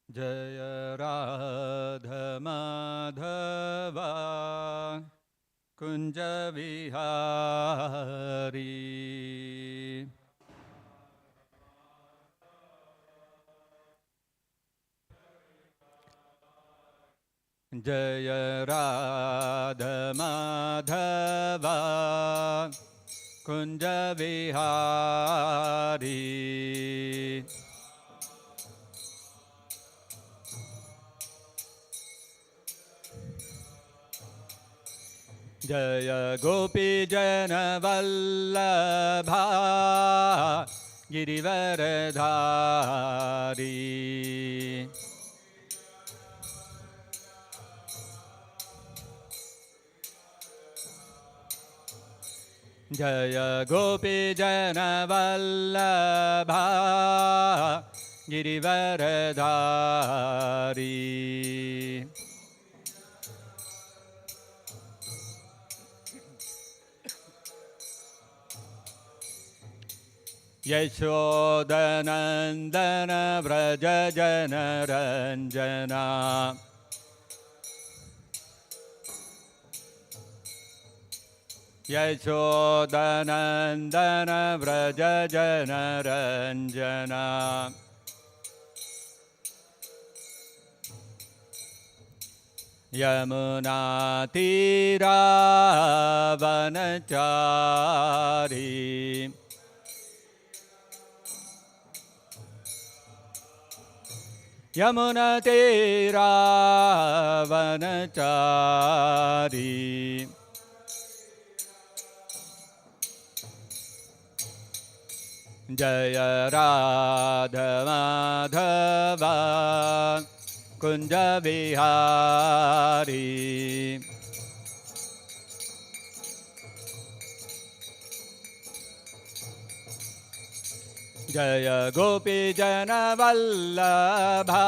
जय राधा माधवा कुंज विहारी जय राधा माधवा कुंज विहारी जय गोपी जन वल्लभा गिरिवरधारी जय गोपी जन वल्लभा गिरिवरधारी यशोदनन्दन व्रज जनरञ्जना यशोदनन्दन व्रज जनरञ्जना यमुनातीरावनचारी यमुनातीरावनचारी जय राधा माधवा कुंज विहारी जय गोपी जन वल्लभा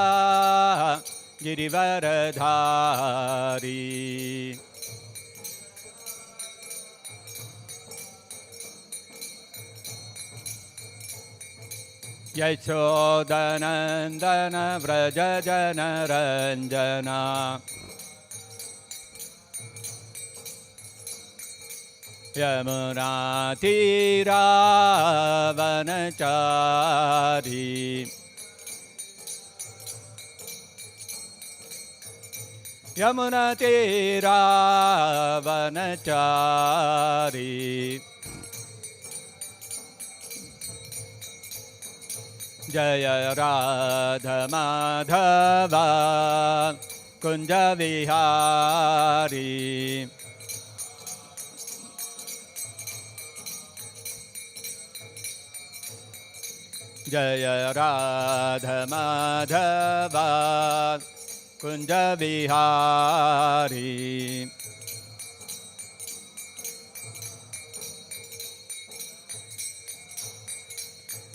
गिरिवरधारी यशोदनन्दन व्रज जनरञ्जना यमुनातीरावनचारी यमुनातीरावनचारी जय राधा माधवा कुंज विहारी जय राधा माधवा कुंज विहारी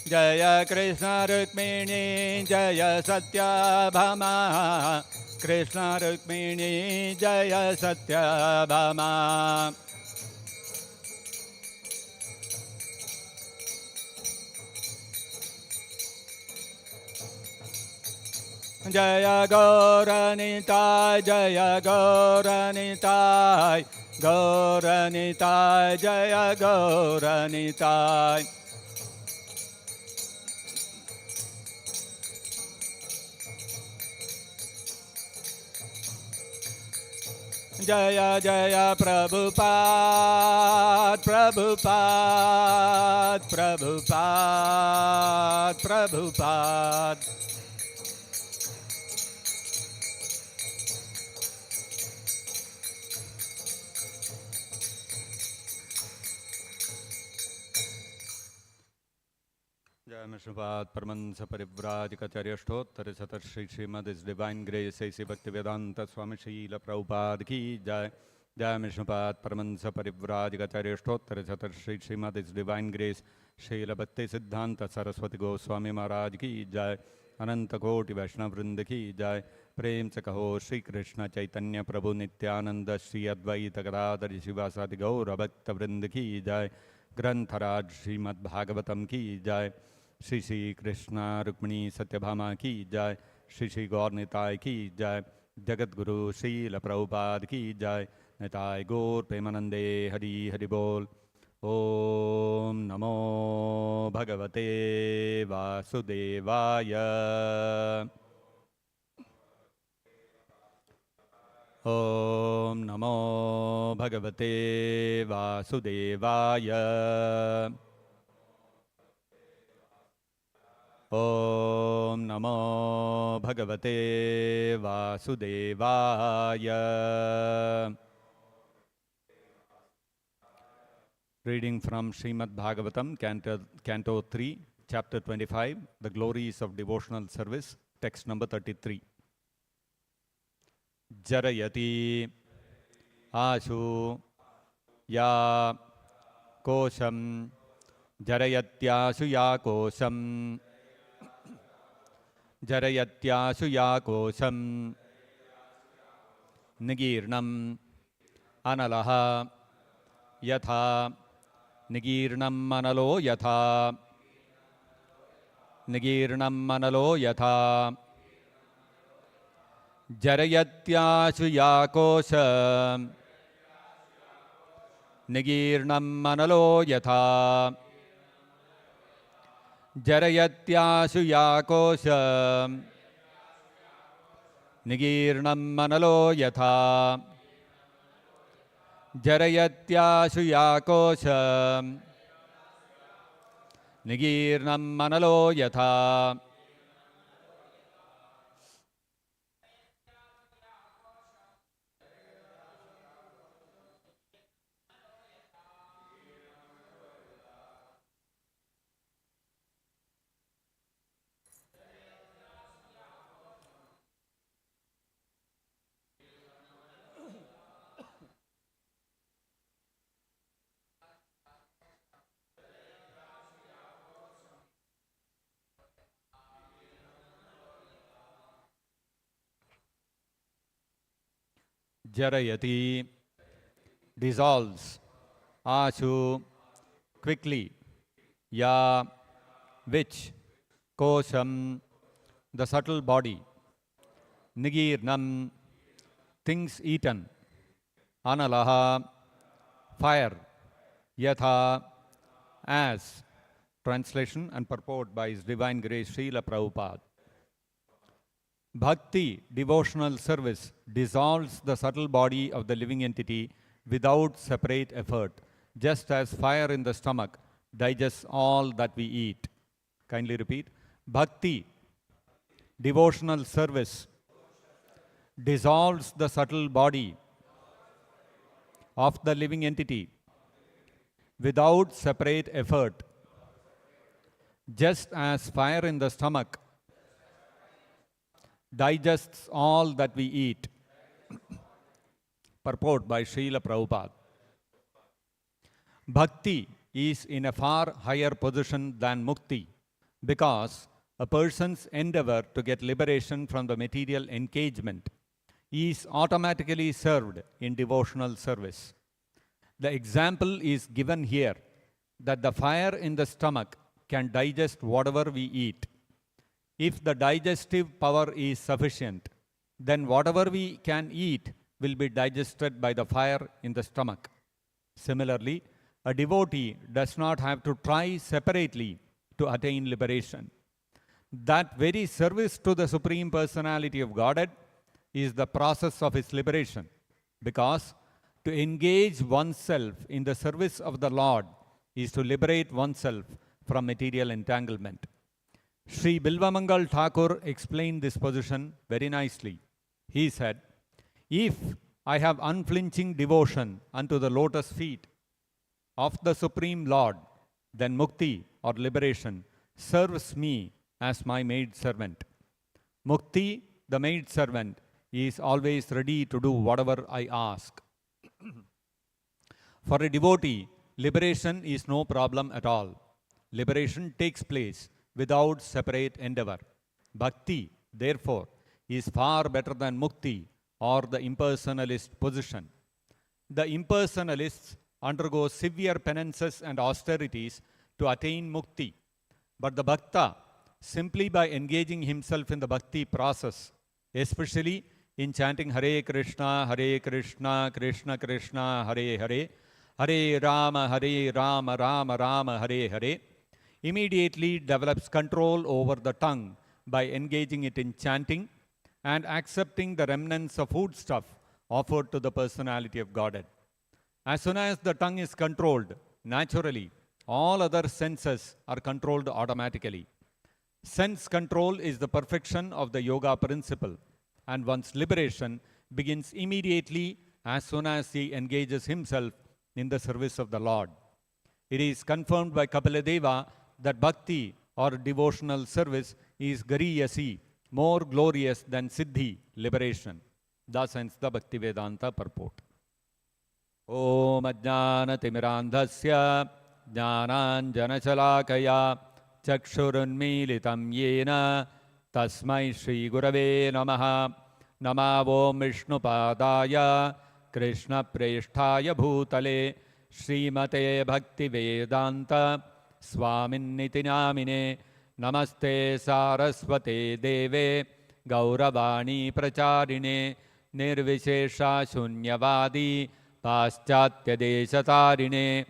जय कृष्ण रुक्मिणी जय सत्यभामा कृष्ण रुक्मिणी जय सत्यभामा जय गौरनिताय जय गौरनिताय गौरनिताय जय गौरनिताय जय जय प्रभुपाद प्रभुपाद प्रभुपाद प्रभुपाद जय विष्णुपाद परमंस परिव्राजकाचार्योत्तर श्री श्रीमद इस डिवाइन ग्रेस ऐसी भक्ति वेदांत स्वामी शील प्रभुपाद की जय जय विष्णुपाद परमंस परिव्राजकाचार्योत्तर श्री श्रीमद इस डिवाइन ग्रेस शील भक्ति सिद्धांत सरस्वती गोस्वामी महाराज की जय अनंत कोटि वैष्णव वृंद की जय प्रेम से कहो श्री कृष्ण चैतन्य प्रभु नित्यानंद श्री अद्वैत गदाधर शिवासादि गौर भक्त वृंद की जय। ग्रंथराज श्रीमद्भागवतम की जय। श्री श्री कृष्ण रुक्मिणी सत्यभामा की जय। श्री श्री गौर निताय की जय। जगत गुरु श्रील प्रभुपाद की जय। निताय गौर प्रेमानंदे हरि हरि बोल। ओम नमो भगवते वासुदेवाय। ओम नमो भगवते वासुदेवाय। ओम नमो भगवते वासुदेवाय। Reading from Srimad-Bhagavatam, Canto 3, Chapter 25, The Glories of Devotional Service, Text number 33. Jarayati Ashu Ya Kosham Jarayatyashu Ya Kosham Jarayatyashu Ya Kosham Nigirnam Analaha Yatha Nigirnam manalo yatha Nigirnam manalo yatha Jarayatyashu yakosha Nigirnam manalo yatha Jarayatyashu yakosha Nigirnam manalo yatha Jarayatyashu yakosha Nigirnam manalo yatha Jarayati dissolves. Ashu quickly. Ya which. Kosham the subtle body. Nigirnam things eaten. Analaha fire. Yatha as. Translation and purport by His Divine Grace Srila Prabhupada. Bhakti, devotional service, dissolves the subtle body of the living entity without separate effort, just as fire in the stomach digests all that we eat. Kindly repeat. Bhakti, devotional service, dissolves the subtle body of the living entity without separate effort, just as fire in the stomach digests all that we eat. Purport by Srila Prabhupada. Bhakti is in a far higher position than mukti because a person's endeavor to get liberation from the material engagement is automatically served in devotional service. The example is given here that the fire in the stomach can digest whatever we eat. If the digestive power is sufficient, then whatever we can eat will be digested by the fire in the stomach. Similarly, a devotee does not have to try separately to attain liberation. That very service to the Supreme Personality of Godhead is the process of his liberation, because to engage oneself in the service of the Lord is to liberate oneself from material entanglement. Sri Bilvamangal Thakur explained this position very nicely. He said, if I have unflinching devotion unto the lotus feet of the Supreme Lord, then mukti or liberation serves me as my maid servant. Mukti, the maid servant, is always ready to do whatever I ask. For a devotee, liberation is no problem at all. Liberation takes place without separate endeavor. Bhakti, therefore, is far better than mukti or the impersonalist position. The impersonalists undergo severe penances and austerities to attain mukti. But the bhakta, simply by engaging himself in the bhakti process, especially in chanting Hare Krishna, Krishna Krishna, Hare Hare, Hare Rama, Rama Rama, Hare Hare, immediately develops control over the tongue by engaging it in chanting and accepting the remnants of foodstuff offered to the personality of Godhead. As soon as the tongue is controlled, naturally, all other senses are controlled automatically. Sense control is the perfection of the yoga principle, and one's liberation begins immediately as soon as he engages himself in the service of the Lord. It is confirmed by Kapiladeva that bhakti or devotional service is gariyasi, more glorious than siddhi, liberation. Thus ends the Bhakti Vedanta purport. Om Ajnana Timirandhasya Jnananjana Shalakaya Chakshurunmilitam Yena Tasmai Shri Gurave Namaha Namavom Vishnupadaya Krishna Presthaya Bhutale Srimate Bhakti Vedanta Swaminiti Namine Namaste Saraswate Deve Gauravani Pracharine Nirvishesha Shunyavadi Paschatya Deshatarine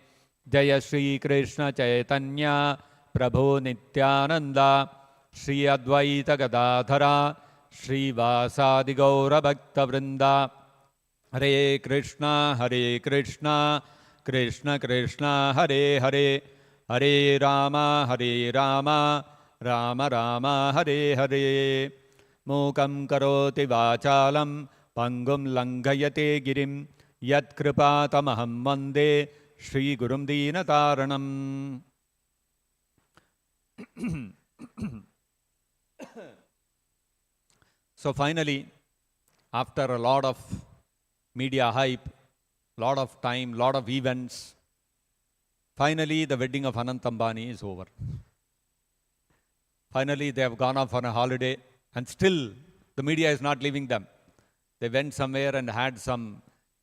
Jaya Shri Krishna Chaitanya Prabhu Nityananda Shri Advaita Gadadhara Shri Vasadi Gaura Bhakta Vrinda Hare Krishna Krishna Krishna Hare Hare Hare Rama Rama Rama Hare Hare Mukam karoti vachalam pangum langhayate girim yat kripatamaham vande Shri Gurum Deenataranam. So finally, after a lot of media hype, lot of time, lot of events, finally the wedding of Anant Ambani is over. Finally they have gone off on a holiday, and still the media is not leaving them. They went somewhere and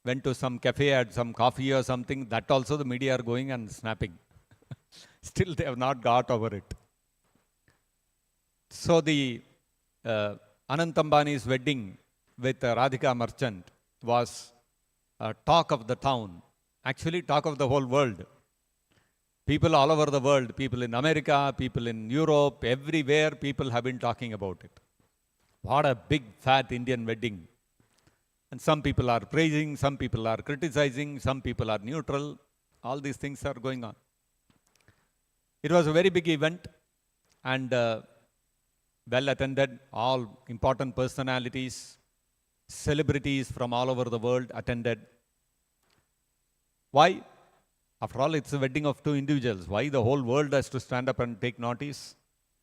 went to some cafe, had some coffee or something. That also the media are going and snapping. Still they have not got over it. So the Anant Ambani's wedding with Radhika Merchant was talk of the town, actually talk of the whole world. People all over the world, people in America, people in Europe, everywhere people have been talking about it. What a big fat Indian wedding. And some people are praising, some people are criticizing, some people are neutral. All these things are going on. It was a very big event and well attended. All important personalities, celebrities from all over the world attended. Why? After all, it's a wedding of two individuals. Why the whole world has to stand up and take notice?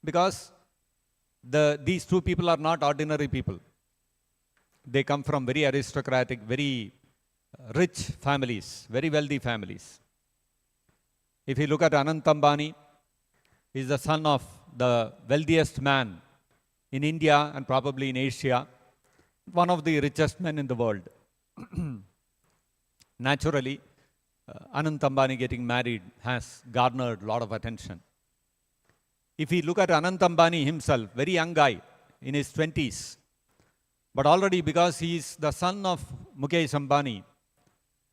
Because these two people are not ordinary people. They come from very aristocratic, very rich families, very wealthy families. If you look at Anant Ambani, he is the son of the wealthiest man in India and probably in Asia, one of the richest men in the world. Naturally, Anant Ambani getting married has garnered a lot of attention. If we look at Anant Ambani himself, very young guy, in his 20s, but already because he is the son of Mukesh Ambani,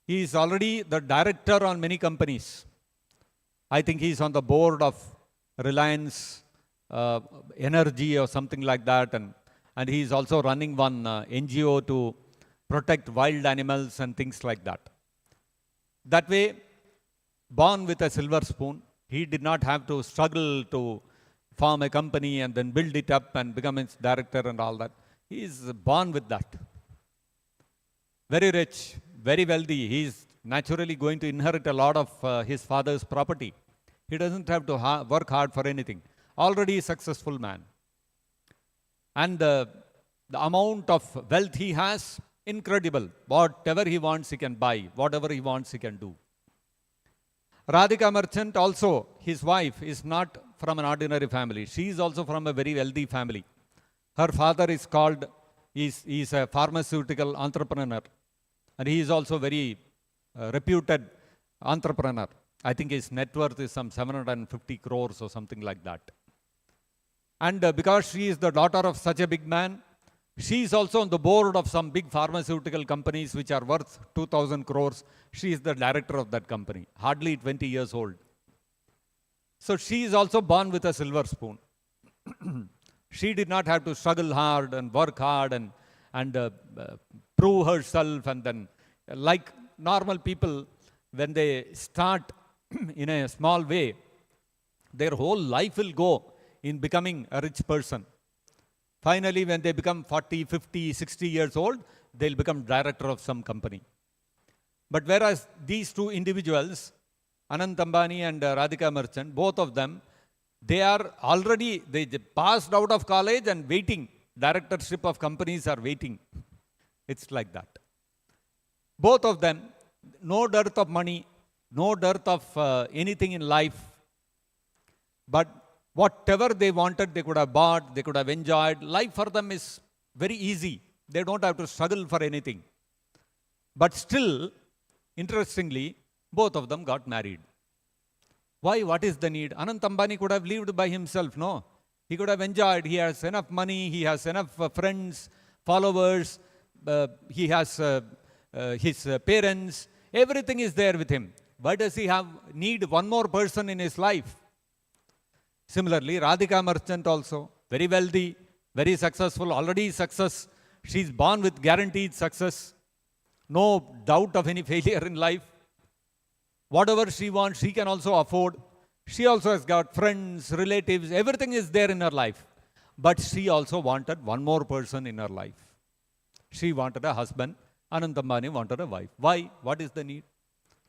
he is already the director on many companies. I think he is on the board of Reliance Energy or something like that, and he is also running one NGO to protect wild animals and things like that. That way, born with a silver spoon, he did not have to struggle to form a company and then build it up and become its director and all that. He is born with that. Very rich, very wealthy. He is naturally going to inherit a lot of his father's property. He doesn't have to work hard for anything. Already a successful man. And the amount of wealth he has, incredible. Whatever he wants, he can buy. Whatever he wants, he can do. Radhika Merchant also, his wife, is not from an ordinary family. She is also from a very wealthy family. Her father is called He's a pharmaceutical entrepreneur. And he is also very reputed entrepreneur. I think his net worth is some 750 crores or something like that. And because she is the daughter of such a big man, she is also on the board of some big pharmaceutical companies which are worth 2,000 crores. She is the director of that company, hardly 20 years old. So she is also born with a silver spoon. She did not have to struggle hard and work hard and prove herself. And then, like normal people, when they start in a small way, their whole life will go in becoming a rich person. Finally, when they become 40, 50, 60 years old, they'll become director of some company. But whereas these two individuals, Anant Ambani and Radhika Merchant, both of them, they are already, they passed out of college and waiting. Directorship of companies are waiting. It's like that. Both of them, no dearth of money, no dearth of anything in life. But whatever they wanted, they could have bought, they could have enjoyed. Life for them is very easy. They don't have to struggle for anything. But still, interestingly, both of them got married. Why? What is the need? Anant Ambani could have lived by himself, no? He could have enjoyed. He has enough money, he has enough friends, followers, he has his parents, everything is there with him. Why does he need one more person in his life? Similarly, Radhika Merchant also, very wealthy, very successful, already success. She's born with guaranteed success. No doubt of any failure in life. Whatever she wants, she can also afford. She also has got friends, relatives, everything is there in her life. But she also wanted one more person in her life. She wanted a husband. Anant Ambani wanted a wife. Why? What is the need?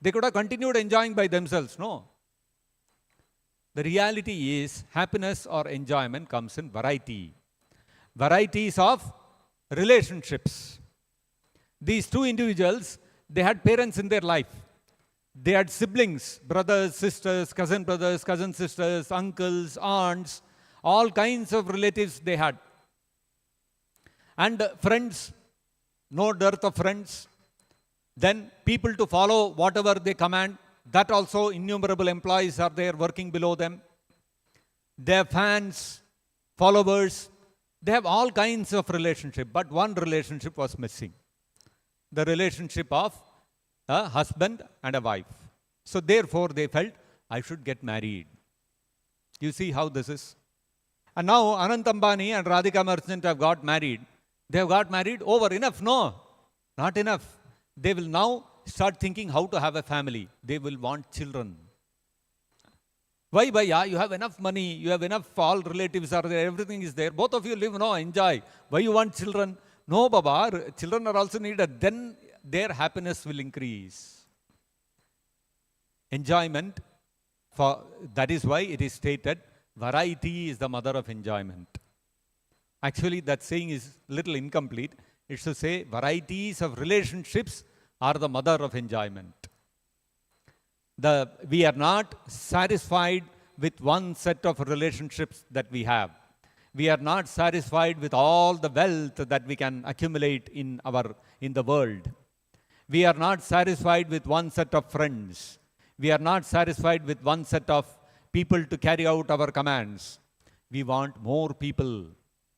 They could have continued enjoying by themselves. No. The reality is happiness or enjoyment comes in variety. Varieties of relationships. These two individuals, they had parents in their life. They had siblings, brothers, sisters, cousin sisters, uncles, aunts, all kinds of relatives they had. And friends, no dearth of friends. Then people to follow whatever they command. That also innumerable employees are there working below them. They have fans, followers. They have all kinds of relationship. But one relationship was missing. The relationship of a husband and a wife. So therefore they felt, I should get married. You see how this is? And now Anant Ambani and Radhika Merchant have got married. They have got married over. Enough? No, not enough. They will now start thinking how to have a family. They will want children. Why? Bhaiya, you have enough money, you have enough, all relatives are there, everything is there. Both of you live, no, enjoy. Why you want children? No, Baba, children are also needed. Then their happiness will increase. Enjoyment, that is why it is stated, variety is the mother of enjoyment. Actually, that saying is little incomplete. It should say, varieties of relationships are the mother of enjoyment. We are not satisfied with one set of relationships that we have. We are not satisfied with all the wealth that we can accumulate in the world. We are not satisfied with one set of friends. We are not satisfied with one set of people to carry out our commands. We want more people.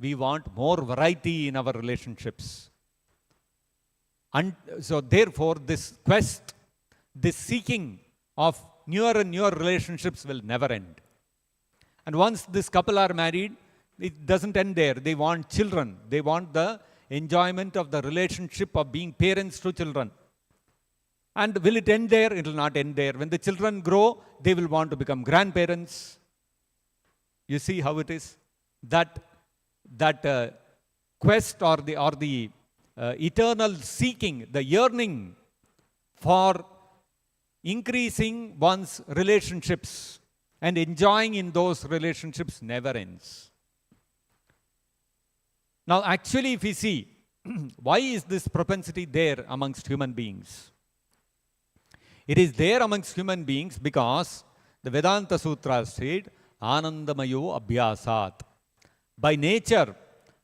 We want more variety in our relationships. And so therefore, this quest, this seeking of newer and newer relationships will never end. And once this couple are married, it doesn't end there. They want children. They want the enjoyment of the relationship of being parents to children. And will it end there? It will not end there. When the children grow, they will want to become grandparents. You see how it is? That quest or the eternal seeking, the yearning for increasing one's relationships and enjoying in those relationships never ends. Now, actually, if we see, why is this propensity there amongst human beings? It is there amongst human beings because the Vedanta Sutras state, Anandamayo Abhyasat. By nature,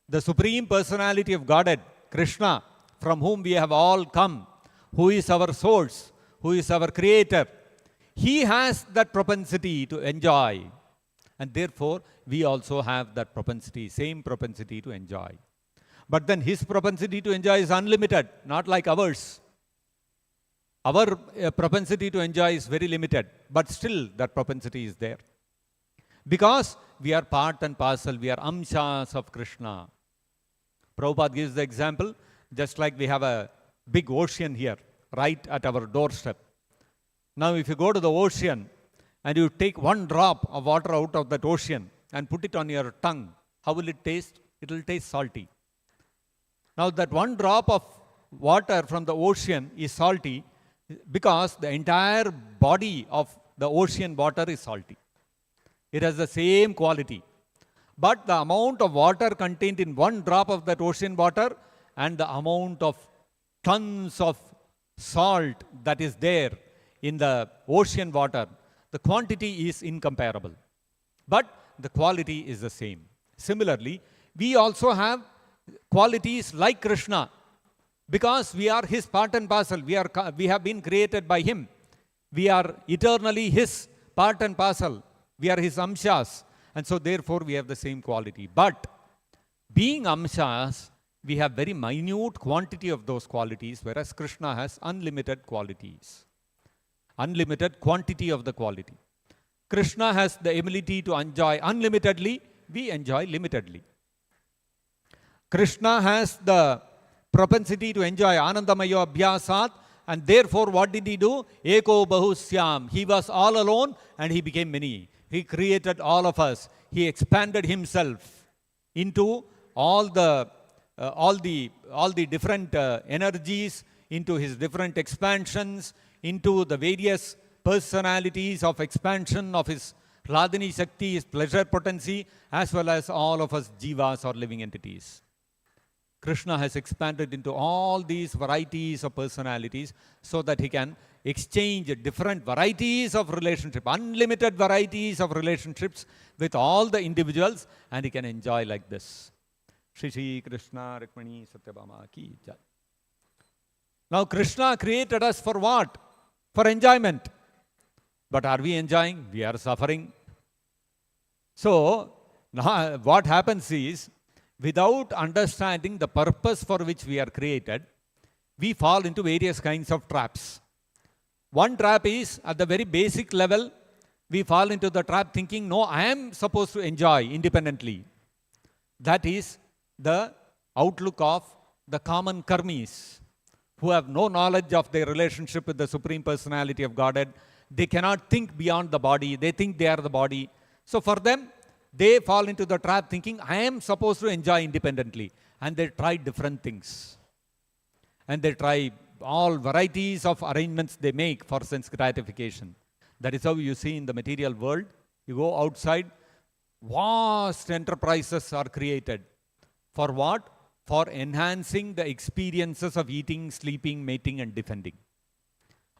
the Supreme Personality of Godhead, Krishna, from whom we have all come, who is our source, who is our creator, he has that propensity to enjoy. And therefore, we also have that propensity, same propensity to enjoy. But then his propensity to enjoy is unlimited, not like ours. Our propensity to enjoy is very limited, but still that propensity is there. Because we are part and parcel, we are amshas of Krishna. Prabhupada gives the example, just like we have a big ocean here, right at our doorstep. Now if you go to the ocean and you take one drop of water out of that ocean and put it on your tongue, how will it taste? It will taste salty. Now that one drop of water from the ocean is salty because the entire body of the ocean water is salty. It has the same quality. But the amount of water contained in one drop of that ocean water and the amount of tons of salt that is there in the ocean water, the quantity is incomparable. But the quality is the same. Similarly, we also have qualities like Krishna because we are his part and parcel. We have been created by him. We are eternally his part and parcel. We are his amshas. And so therefore we have the same quality. But being amshas, we have very minute quantity of those qualities, whereas Krishna has unlimited qualities. Unlimited quantity of the quality. Krishna has the ability to enjoy unlimitedly, we enjoy limitedly. Krishna has the propensity to enjoy Anandamayo Abhyasat, and therefore what did he do? Eko Bahusyam. He was all alone and he became many. He created all of us. He expanded himself into all the different energies, into his different expansions, into the various personalities of expansion of his Radhini Shakti, his pleasure potency, as well as all of us jivas or living entities. Krishna has expanded into all these varieties of personalities so that he can exchange different varieties of relationship, unlimited varieties of relationships with all the individuals, and he can enjoy like this. Shri Shri Krishna Rukmini Satyabhama Ki Jai. Now Krishna created us for what? For enjoyment. But are we enjoying? We are suffering. So now what happens is, without understanding the purpose for which we are created, we fall into various kinds of traps. One trap is, at the very basic level, we fall into the trap thinking, no, I am supposed to enjoy independently. That is the outlook of the common karmis, who have no knowledge of their relationship with the Supreme Personality of Godhead. They cannot think beyond the body. They think they are the body. So for them, they fall into the trap thinking, I am supposed to enjoy independently. And they try different things. And they try all varieties of arrangements they make for sense gratification. That is how you see in the material world. You go outside, vast enterprises are created. For what? For enhancing the experiences of eating, sleeping, mating, and defending.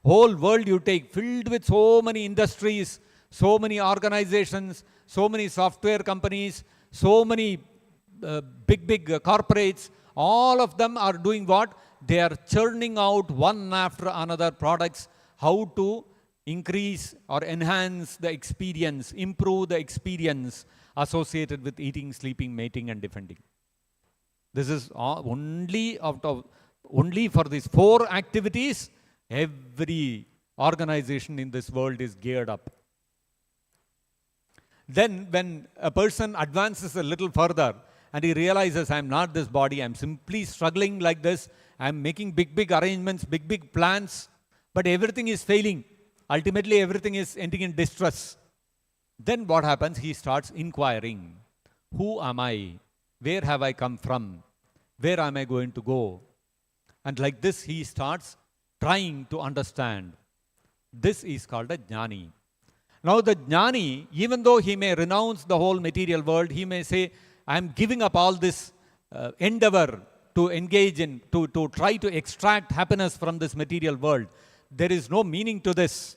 Whole world you take, filled with so many industries, so many organizations, so many software companies, so many big corporates, all of them are doing what? They are churning out one after another products, how to increase or enhance the experience, improve the experience associated with eating, sleeping, mating, and defending. This is only for these 4 activities, every organization in this world is geared up. Then when a person advances a little further and he realizes, I am not this body, I am simply struggling like this, I am making big arrangements, big plans, but everything is failing. Ultimately, everything is ending in distress. Then what happens? He starts inquiring, who am I? Where have I come from? Where am I going to go? And like this, he starts trying to understand. This is called a jnani. Now the jnani, even though he may renounce the whole material world, he may say, I am giving up all this endeavor to engage in, to try to extract happiness from this material world. There is no meaning to this.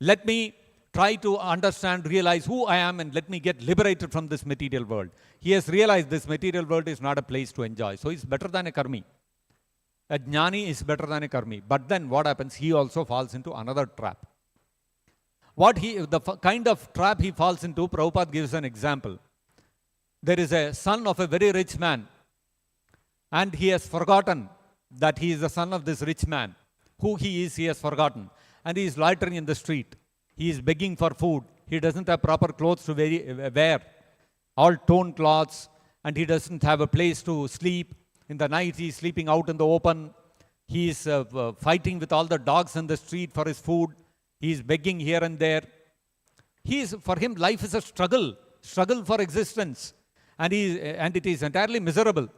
Let me try to understand, realize who I am and let me get liberated from this material world. He has realized this material world is not a place to enjoy. So he's better than a karmi. A jnani is better than a karmi. But then what happens? He also falls into another trap. The kind of trap he falls into, Prabhupada gives an example. There is a son of a very rich man, and he has forgotten that he is the son of this rich man. Who he is, he has forgotten. And he is loitering in the street. He is begging for food. He doesn't have proper clothes to wear, all torn cloths, and he doesn't have a place to sleep. In the night, he is sleeping out in the open. He is fighting with all the dogs in the street for his food. He is begging here and there. For him, life is a struggle for existence, and it is entirely miserable.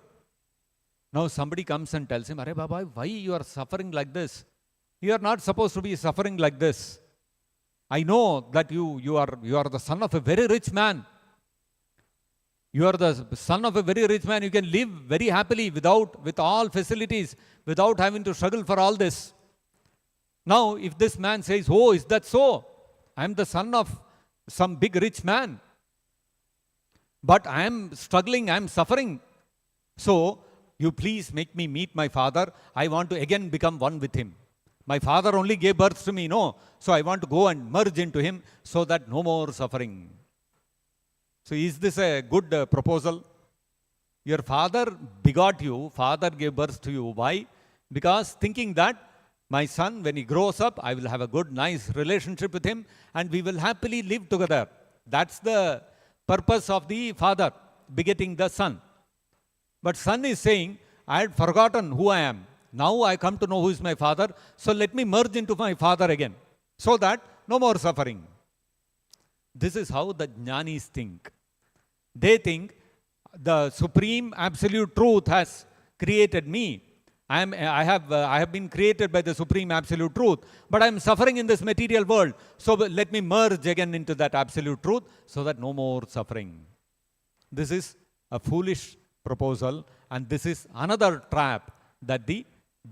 Now somebody comes and tells him, "Arey Baba, why you are suffering like this? You are not supposed to be suffering like this. I know that you are the son of a very rich man. You are the son of a very rich man. You can live very happily with all facilities, without having to struggle for all this." Now, if this man says, "Oh, is that so? I am the son of some big rich man, but I am struggling, I am suffering. So, you please make me meet my father. I want to again become one with him. My father only gave birth to me, no? So I want to go and merge into him so that no more suffering." So is this a good proposal? Your father begot you, father gave birth to you. Why? Because thinking that my son, when he grows up, I will have a good, nice relationship with him and we will happily live together. That's the purpose of the father begetting the son. But son is saying, "I had forgotten who I am. Now I come to know who is my father, so let me merge into my father again, so that no more suffering." This is how the jnanis think. They think the supreme absolute truth has created me. I have been created by the supreme absolute truth, but I am suffering in this material world, so let me merge again into that absolute truth, so that no more suffering. This is a foolish proposal, and this is another trap that the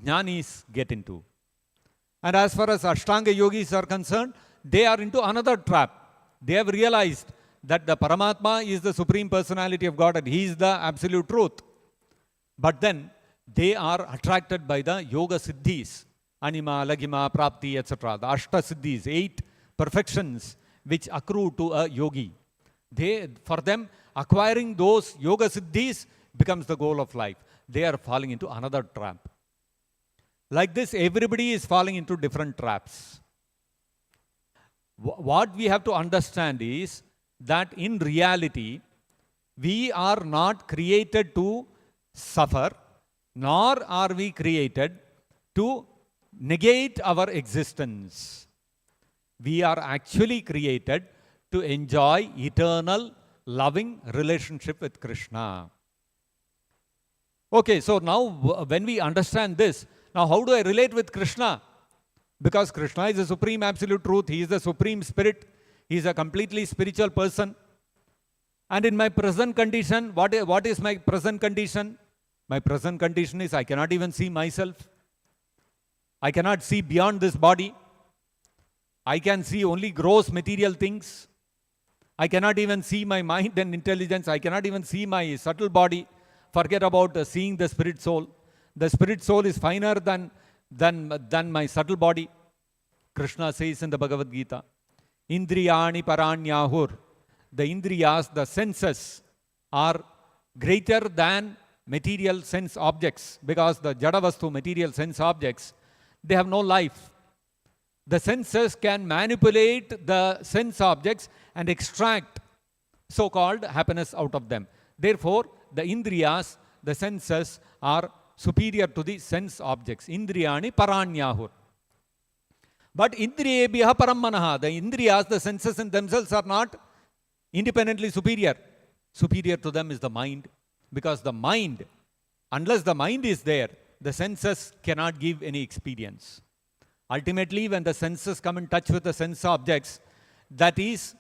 jnanis get into. And as far as Ashtanga yogis are concerned, they are into another trap. They have realized that the Paramatma is the Supreme Personality of God and He is the absolute truth. But then they are attracted by the yoga siddhis, anima, lagima, prapti, etc. The Ashta siddhis, 8 perfections which accrue to a yogi. For them, acquiring those yoga siddhis becomes the goal of life. They are falling into another trap. Like this, everybody is falling into different traps. What we have to understand is that in reality, we are not created to suffer, nor are we created to negate our existence. We are actually created to enjoy eternal, loving relationship with Krishna. Okay, so now when we understand this, now how do I relate with Krishna? Because Krishna is the supreme absolute truth. He is the supreme spirit. He is a completely spiritual person. And in my present condition, what is my present condition? My present condition is I cannot even see myself. I cannot see beyond this body. I can see only gross material things. I cannot even see my mind and intelligence. I cannot even see my subtle body. Forget about seeing the spirit soul. The spirit soul is finer than my subtle body. Krishna says in the Bhagavad Gita, Indriyani paranyahur. The indriyas, the senses, are greater than material sense objects, because the jadavastu, material sense objects, they have no life. The senses can manipulate the sense objects and extract so-called happiness out of them. Therefore, the indriyas, the senses, are superior to the sense objects. Indriyani paranyahur. But indriyebhya parammanaha. The indriyas, the senses in themselves, are not independently superior. Superior to them is the mind. Because the mind, unless the mind is there, the senses cannot give any experience. Ultimately, when the senses come in touch with the sense objects, that is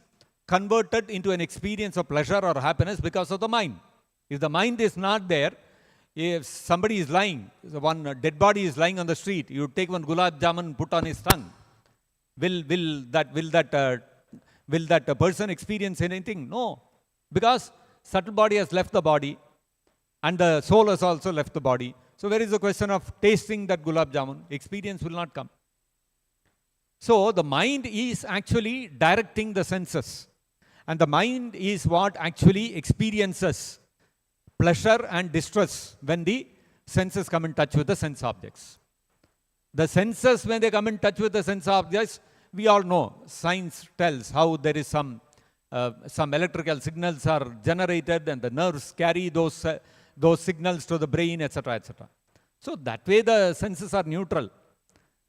converted into an experience of pleasure or happiness because of the mind. If the mind is not there, if somebody is lying, one dead body is lying on the street, you take one gulab jamun and put on his tongue. Will that Will that person experience anything? No. Because subtle body has left the body and the soul has also left the body. So where is the question of tasting that gulab jamun? Experience will not come. So the mind is actually directing the senses. And the mind is what actually experiences pleasure and distress when the senses come in touch with the sense objects. The senses, when they come in touch with the sense objects, we all know, science tells how there is some electrical signals are generated and the nerves carry those signals to the brain, etc., etc. So that way the senses are neutral.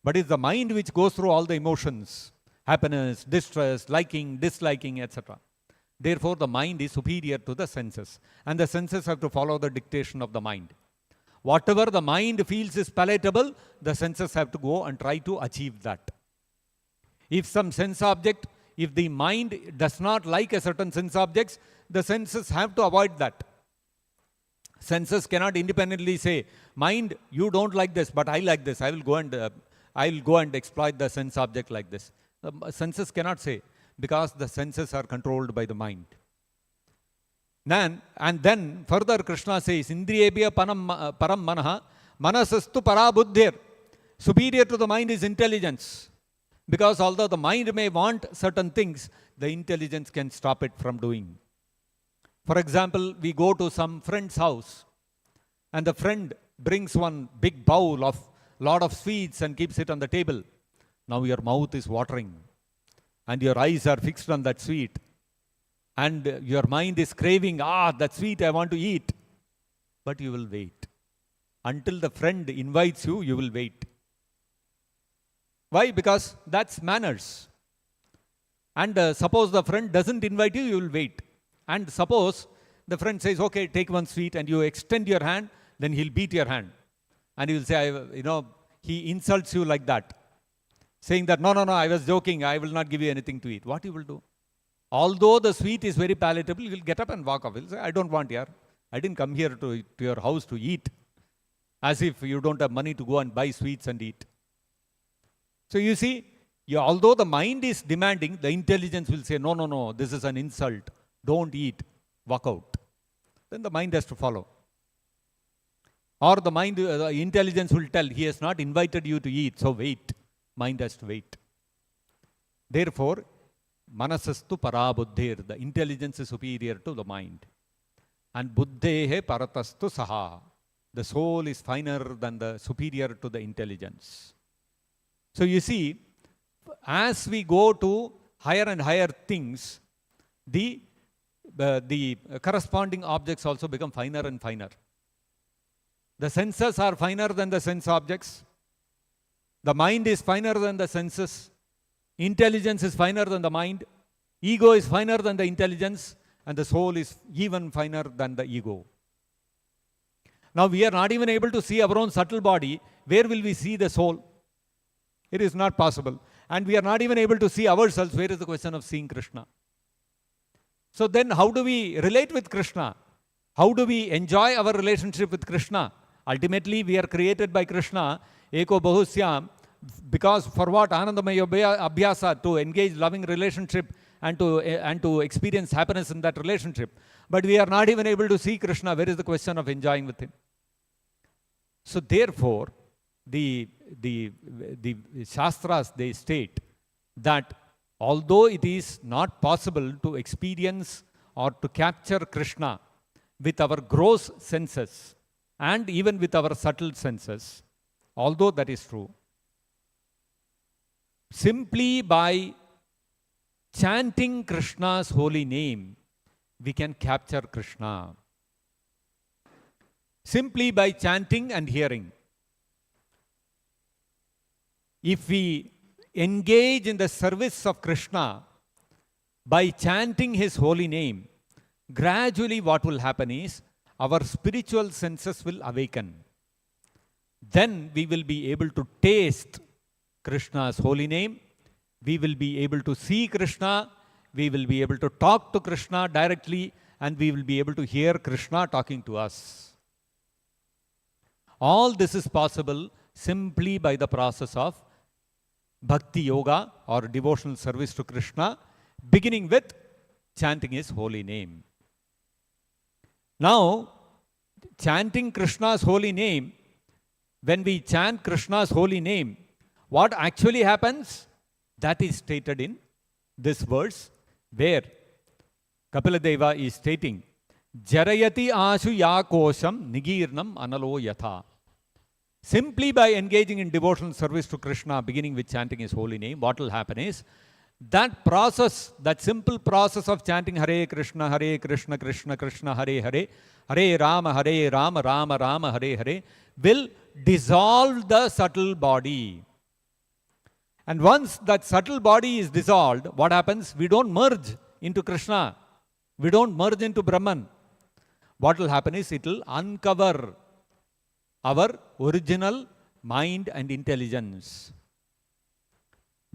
But it's the mind which goes through all the emotions, happiness, distress, liking, disliking, etc. Therefore, the mind is superior to the senses. And the senses have to follow the dictation of the mind. Whatever the mind feels is palatable, the senses have to go and try to achieve that. If some sense object, if the mind does not like a certain sense objects, the senses have to avoid that. Senses cannot independently say, mind, you don't like this, but I like this. I will go and exploit the sense object like this. The senses cannot say, because the senses are controlled by the mind. And then further Krishna says, Indriyebhya param manaha manasastu parabuddhir. Superior to the mind is intelligence. Because although the mind may want certain things, the intelligence can stop it from doing. For example, we go to some friend's house and the friend brings one big bowl of lot of sweets and keeps it on the table. Now your mouth is watering and your eyes are fixed on that sweet. And your mind is craving, that sweet I want to eat. But you will wait. Until the friend invites you, you will wait. Why? Because that's manners. And suppose the friend doesn't invite you, you will wait. And suppose the friend says, okay, take one sweet, and you extend your hand, then he'll beat your hand. And he will say, he insults you like that. Saying that, no, I was joking, I will not give you anything to eat. What you will do? Although the sweet is very palatable, you will get up and walk off. He'll say, I don't want here. I didn't come here to your house to eat. As if you don't have money to go and buy sweets and eat. So you see, although the mind is demanding, the intelligence will say, no, this is an insult. Don't eat. Walk out. Then the mind has to follow. Or the mind, the intelligence will tell, he has not invited you to eat, so wait. Mind has to wait. Therefore, manasastu parabuddhir, the intelligence is superior to the mind. And buddhehe paratastu saha, the soul is finer than the superior to the intelligence. So you see, as we go to higher and higher things, the corresponding objects also become finer and finer. The senses are finer than the sense objects. The mind is finer than the senses. Intelligence is finer than the mind. Ego is finer than the intelligence. And the soul is even finer than the ego. Now we are not even able to see our own subtle body. Where will we see the soul? It is not possible. And we are not even able to see ourselves. Where is the question of seeing Krishna? So then how do we relate with Krishna? How do we enjoy our relationship with Krishna? Ultimately, we are created by Krishna, Eko Bahusyam, because for what? Anandamaya Abhyasa, to engage loving relationship and to experience happiness in that relationship. But we are not even able to see Krishna. Where is the question of enjoying with him? So therefore, the Shastras, they state that although it is not possible to experience or to capture Krishna with our gross senses and even with our subtle senses, although that is true, simply by chanting Krishna's holy name, we can capture Krishna. Simply by chanting and hearing. If we engage in the service of Krishna by chanting his holy name, gradually what will happen is our spiritual senses will awaken. Then we will be able to taste Krishna's holy name. We will be able to see Krishna. We will be able to talk to Krishna directly, and we will be able to hear Krishna talking to us. All this is possible simply by the process of Bhakti Yoga or devotional service to Krishna, beginning with chanting his holy name. Now, chanting Krishna's holy name, when we chant Krishna's holy name, what actually happens? That is stated in this verse, where Kapiladeva is stating, Jarayati ashu yakosham nigirnam analo yatha. Simply by engaging in devotional service to Krishna, beginning with chanting his holy name, what will happen is, that process, that simple process of chanting Hare Krishna, Krishna Krishna, Hare Hare, Hare Rama, Rama Rama, Hare Hare, will dissolve the subtle body. And once that subtle body is dissolved, what happens? We don't merge into Krishna. We don't merge into Brahman. What will happen is, it will uncover our original mind and intelligence.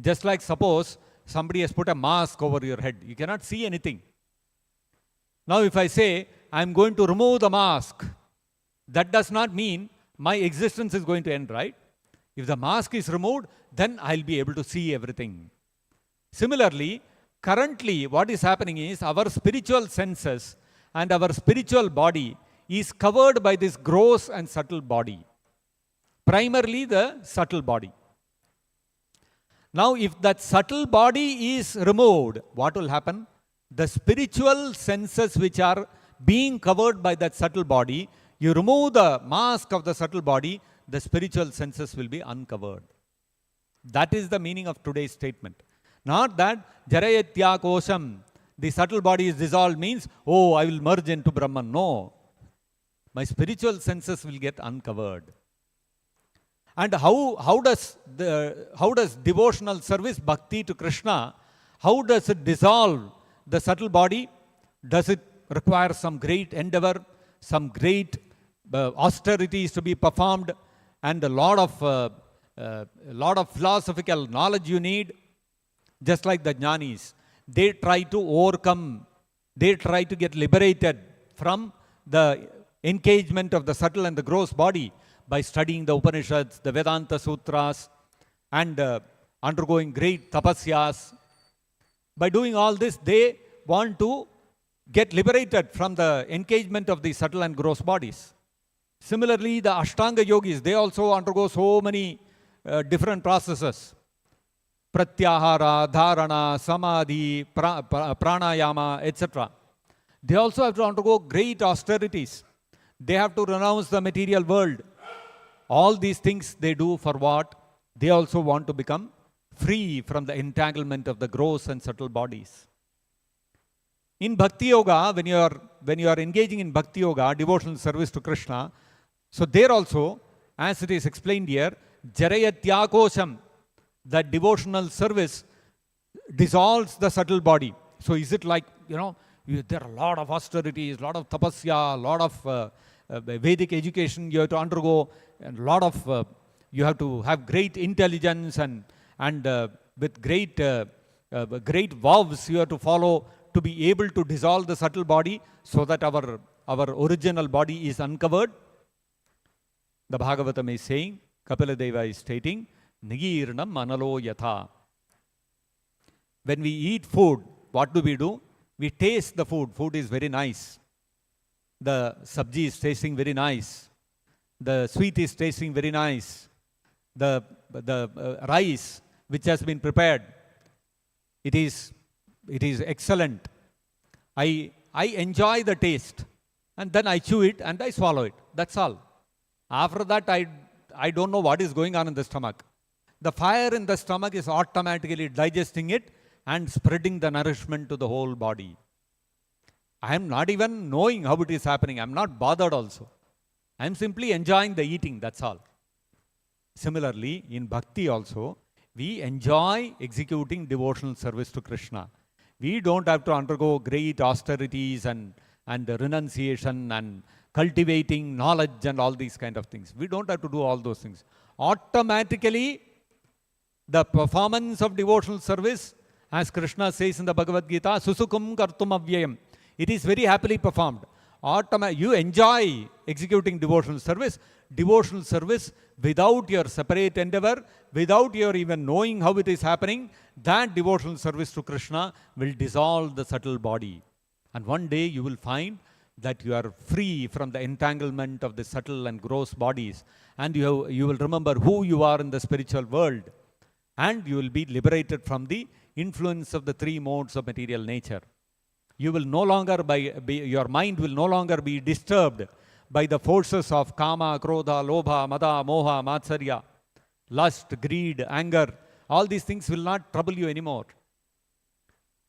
Just like suppose somebody has put a mask over your head. You cannot see anything. Now if I say, I am going to remove the mask, that does not mean my existence is going to end, right? If the mask is removed, then I'll be able to see everything. Similarly, currently what is happening is, our spiritual senses and our spiritual body is covered by this gross and subtle body. Primarily the subtle body. Now, if that subtle body is removed, what will happen? The spiritual senses which are being covered by that subtle body, you remove the mask of the subtle body, the spiritual senses will be uncovered. That is the meaning of today's statement. Not that Jarayatya Kosham, the subtle body is dissolved, means, oh, I will merge into Brahman. No. My spiritual senses will get uncovered. And how does devotional service, bhakti to Krishna, how does it dissolve the subtle body? Does it require some great endeavor, some great austerities to be performed, and a lot of philosophical knowledge you need? Just like the jnanis, they try to overcome, they try to get liberated from the engagement of the subtle and the gross body by studying the Upanishads, the Vedanta Sutras, and undergoing great tapasyas. By doing all this, they want to get liberated from the engagement of the subtle and gross bodies. Similarly, the Ashtanga yogis, they also undergo so many different processes. Pratyahara, Dharana, Samadhi, Pranayama, etc. They also have to undergo great austerities. They have to renounce the material world. All these things they do for what? They also want to become free from the entanglement of the gross and subtle bodies. In Bhakti Yoga, when you are engaging in Bhakti Yoga, devotional service to Krishna, so there also, as it is explained here, Jarayatyakosham, that devotional service dissolves the subtle body. So is it like, there are a lot of austerities, a lot of tapasya, a lot of Vedic education you have to undergo, and a lot of, you have to have great intelligence and with great vows you have to follow to be able to dissolve the subtle body so that our original body is uncovered? The Bhagavatam is saying, Kapiladeva is stating, Nigirnam manalo yatha. When we eat food, what do? We taste the food. Food is very nice. The sabji is tasting very nice. The sweet is tasting very nice. The rice which has been prepared, it is excellent. I enjoy the taste, and then I chew it and I swallow it. That's all. After that, I don't know what is going on in the stomach. The fire in the stomach is automatically digesting it and spreading the nourishment to the whole body. I am not even knowing how it is happening. I am not bothered also. I am simply enjoying the eating, that's all. Similarly, in Bhakti also, we enjoy executing devotional service to Krishna. We don't have to undergo great austerities and renunciation and cultivating knowledge and all these kind of things. We don't have to do all those things. Automatically, the performance of devotional service, as Krishna says in the Bhagavad Gita, Susukum kartum avyayam. It is very happily performed. you enjoy executing devotional service. Devotional service without your separate endeavor, without your even knowing how it is happening, that devotional service to Krishna will dissolve the subtle body. And one day you will find that you are free from the entanglement of the subtle and gross bodies, and you will remember who you are in the spiritual world, and you will be liberated from the influence of the three modes of material nature. You will no longer your mind will no longer be disturbed by the forces of kama, krodha, lobha, mada, moha, matsarya, lust, greed, anger. All these things will not trouble you anymore.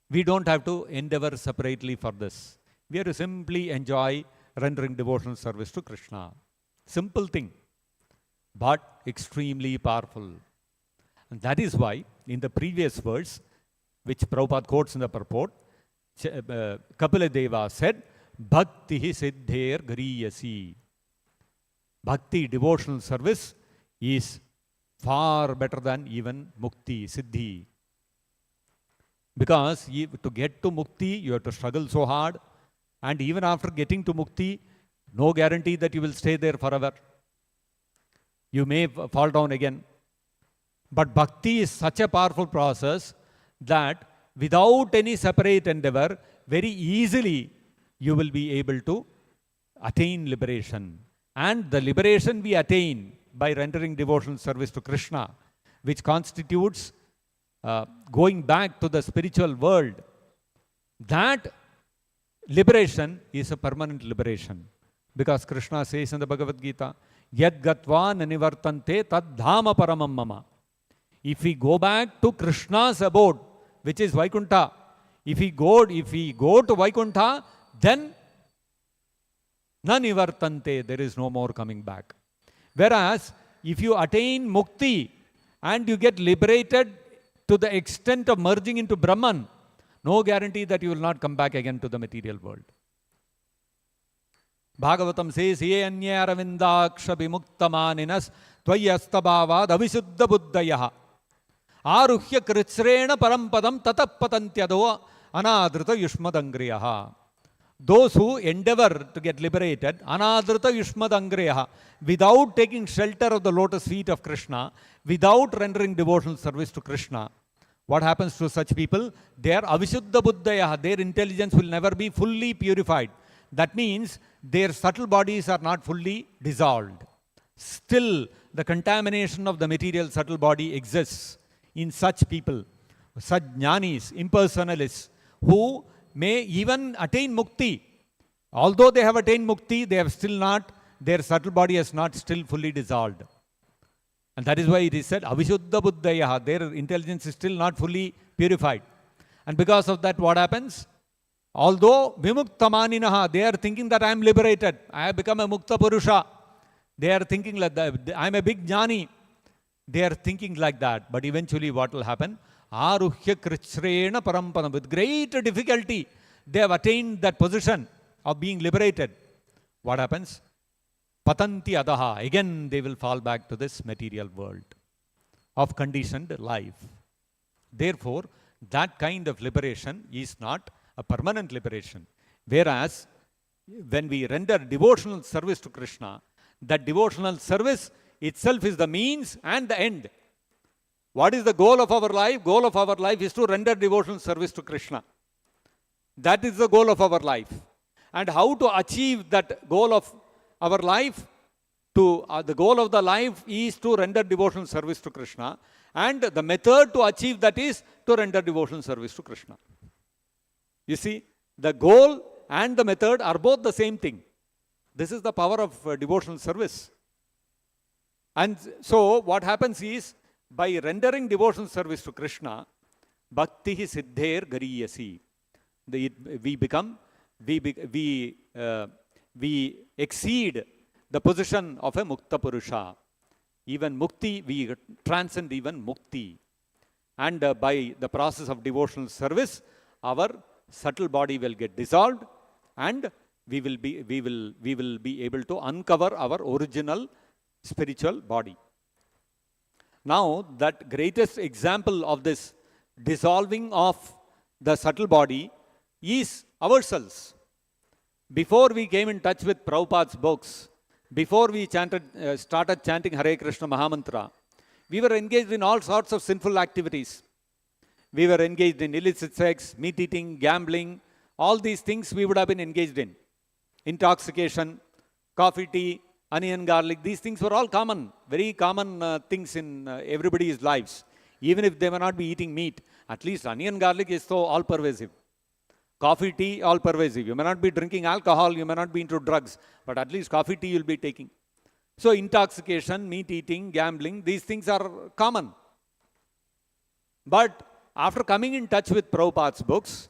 We don't have to endeavor separately for this. We have to simply enjoy rendering devotional service to Krishna. Simple thing, but extremely powerful. And that is why in the previous verse, which Prabhupada quotes in the purport, Kapila Deva said, Bhakti siddher gariyasi. Bhakti, devotional service, is far better than even mukti, siddhi. Because to get to mukti, you have to struggle so hard. And even after getting to mukti, no guarantee that you will stay there forever. You may fall down again. But bhakti is such a powerful process that without any separate endeavor, very easily you will be able to attain liberation. And the liberation we attain by rendering devotional service to Krishna, which constitutes going back to the spiritual world, that liberation is a permanent liberation. Because Krishna says in the Bhagavad Gita, Yad gatva nanivartante tad dhama paramam mama. If we go back to Krishna's abode, which is Vaikuntha, if we go to Vaikuntha, then nanivartante, there is no more coming back. Whereas, if you attain mukti and you get liberated to the extent of merging into Brahman, no guarantee that you will not come back again to the material world. Bhagavatam says, Ye anya aravindaksha bimuktamaninas tvayastabhavad avisuddha buddhayaha aruhya kritsrena parampadam tatapatantyado anadrita yushmadangriyaha. Those who endeavor to get liberated, anadrita yushmadangriyaha, without taking shelter of the lotus feet of Krishna, without rendering devotional service to Krishna, what happens to such people? They are avisuddha buddhayaha. Their intelligence will never be fully purified. That means their subtle bodies are not fully dissolved. Still, the contamination of the material subtle body exists in such people, such jnanis, impersonalists, who may even attain mukti. Although they have attained mukti, they have still not, their subtle body has not still fully dissolved. And that is why it is said, avisuddha buddhayaha, their intelligence is still not fully purified. And because of that, what happens? Although vimuktamaninaha, they are thinking that I am liberated, I have become a mukta purusha. They are thinking like that, I am a big jnani. They are thinking like that. But eventually what will happen? Aruhya kritsrena parampadam. With great difficulty, they have attained that position of being liberated. What happens? Patanti adaha. Again, they will fall back to this material world of conditioned life. Therefore, that kind of liberation is not a permanent liberation. Whereas, when we render devotional service to Krishna, that devotional service itself is the means and the end. What is the goal of our life? Goal of our life is to render devotional service to Krishna. That is the goal of our life. And how to achieve that goal of our life? The goal of the life is to render devotional service to Krishna. And the method to achieve that is to render devotional service to Krishna. You see, the goal and the method are both the same thing. This is the power of devotional service. And so what happens is, by rendering devotional service to Krishna, bhakti siddher gariyasi. We exceed the position of a mukta purusha. Even mukti, we transcend even mukti. And by the process of devotional service, our subtle body will get dissolved, and we will be able to uncover our original spiritual body. Now, that greatest example of this dissolving of the subtle body is ourselves. Before we came in touch with Prabhupada's books, before we started chanting Hare Krishna Mahamantra, we were engaged in all sorts of sinful activities. We were engaged in illicit sex, meat eating, gambling, all these things we would have been engaged in. Intoxication, coffee, tea, onion, garlic, these things were all common, very common things in everybody's lives. Even if they may not be eating meat, at least onion, garlic is so all-pervasive. Coffee, tea, all-pervasive. You may not be drinking alcohol, you may not be into drugs, but at least coffee, tea you'll be taking. So intoxication, meat eating, gambling, these things are common. But after coming in touch with Prabhupada's books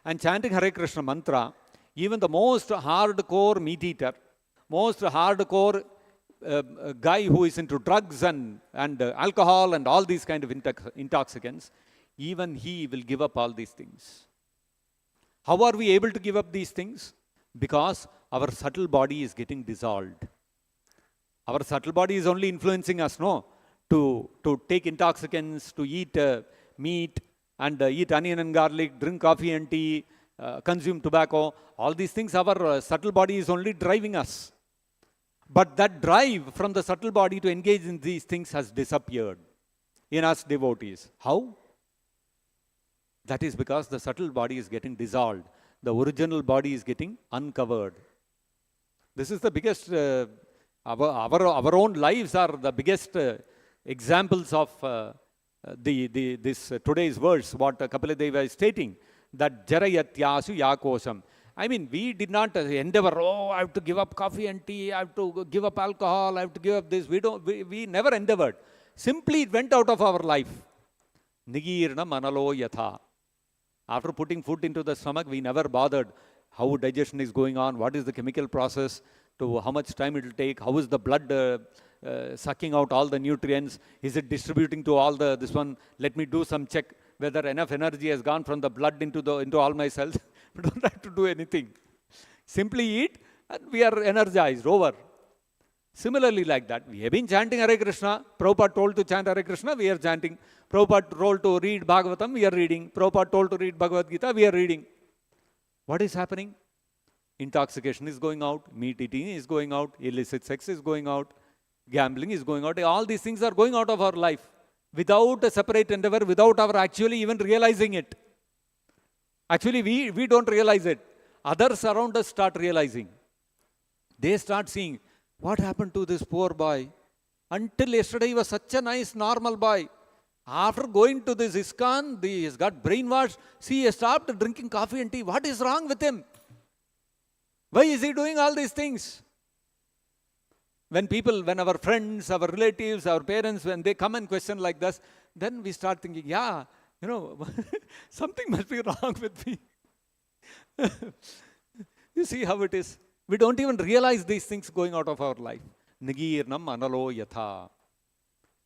and chanting Hare Krishna mantra, even the most hardcore meat eater, most hardcore guy who is into drugs and alcohol and all these kind of intoxicants, even he will give up all these things. How are we able to give up these things? Because our subtle body is getting dissolved. Our subtle body is only influencing us, no? To take intoxicants, to eat meat and eat onion and garlic, drink coffee and tea, consume tobacco. All these things, our subtle body is only driving us. But that drive from the subtle body to engage in these things has disappeared in us devotees. How? That is because the subtle body is getting dissolved. The original body is getting uncovered. This is the biggest, our own lives are the biggest examples of this today's verse, what Kapiladeva is stating, that jarayatyasu yakosam. I mean, we did not endeavor, I have to give up coffee and tea, I have to give up alcohol, I have to give up this. We never endeavored. Simply it went out of our life. Nigirna manalo yatha. After putting food into the stomach, we never bothered how digestion is going on, what is the chemical process, to how much time it will take, how is the blood sucking out all the nutrients, is it distributing to all this one, let me do some check whether enough energy has gone from the blood into all my cells. We don't have to do anything. Simply eat and we are energized, over. Similarly like that, we have been chanting Hare Krishna. Prabhupada told to chant Hare Krishna, we are chanting. Prabhupada told to read Bhagavatam, we are reading. Prabhupada told to read Bhagavad Gita, we are reading. What is happening? Intoxication is going out, meat eating is going out, illicit sex is going out, gambling is going out. All these things are going out of our life without a separate endeavor, without our actually even realizing it. Actually, we don't realize it. Others around us start realizing. They start seeing, what happened to this poor boy? Until yesterday, he was such a nice, normal boy. After going to this ISKCON, he has got brainwashed. See, he has stopped drinking coffee and tea. What is wrong with him? Why is he doing all these things? When our friends, our relatives, our parents, when they come and question like this, then we start thinking, yeah, something must be wrong with me. You see how it is. We don't even realize these things going out of our life. Nigirnam analo yatha.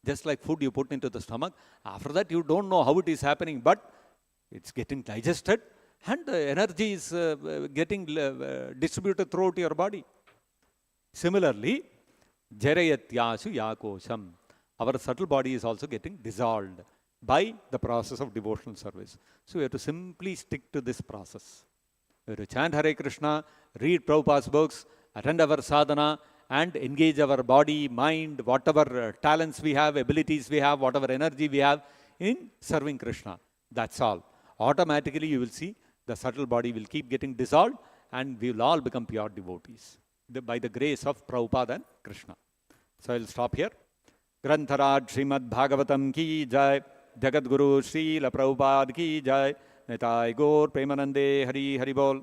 Just like food you put into the stomach, after that you don't know how it is happening, but it's getting digested and the energy is getting distributed throughout your body. Similarly, jarayatyasu yakosam. Our subtle body is also getting dissolved by the process of devotional service. So we have to simply stick to this process. We have to chant Hare Krishna, read Prabhupada's books, attend our sadhana, and engage our body, mind, whatever talents we have, abilities we have, whatever energy we have in serving Krishna. That's all. Automatically you will see the subtle body will keep getting dissolved and we will all become pure devotees by the grace of Prabhupada and Krishna. So I will stop here. Grantharaj Srimad-Bhagavatam ki jai, Jagat Guru Srila Prabhupada ki jai, Nitai Gaur Premanande Hari Hari Bol.